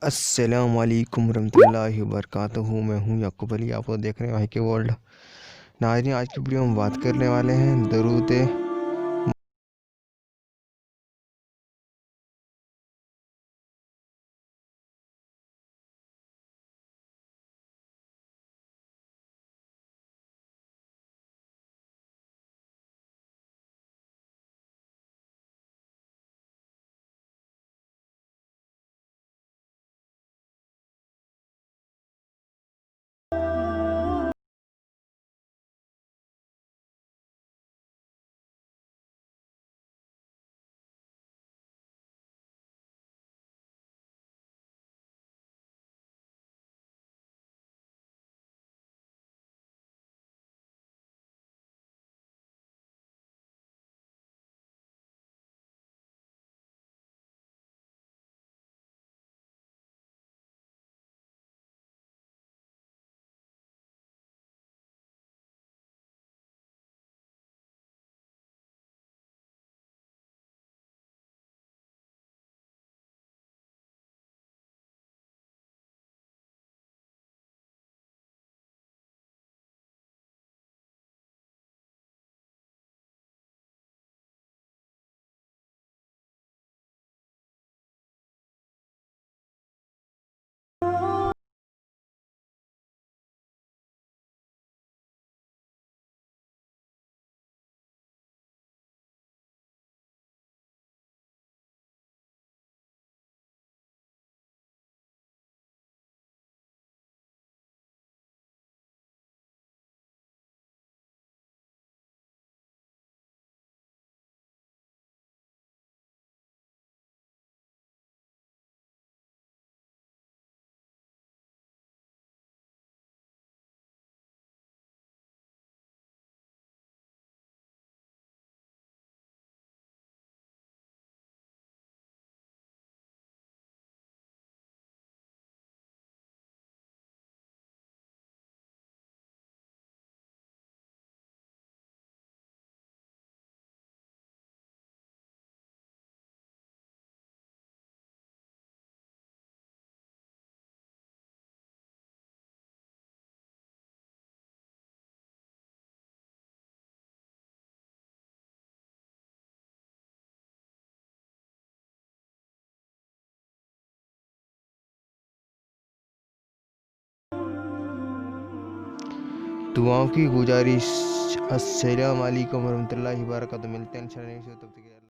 अस्सलाम वालेकुम रहमतुल्लाहि वबरकातुहू। मैं हूँ याकूब अली, आप लोग देख रहे हैं माही के वर्ल्ड। नाज़रीन, आज की वीडियो में बात करने वाले हैं दरूद दुआओं की गुजारिश। अस्सलाम वालेकुम रहमतुल्लाहि वबरकातुहू। मिलते हैं इंशाअल्लाह। तब तक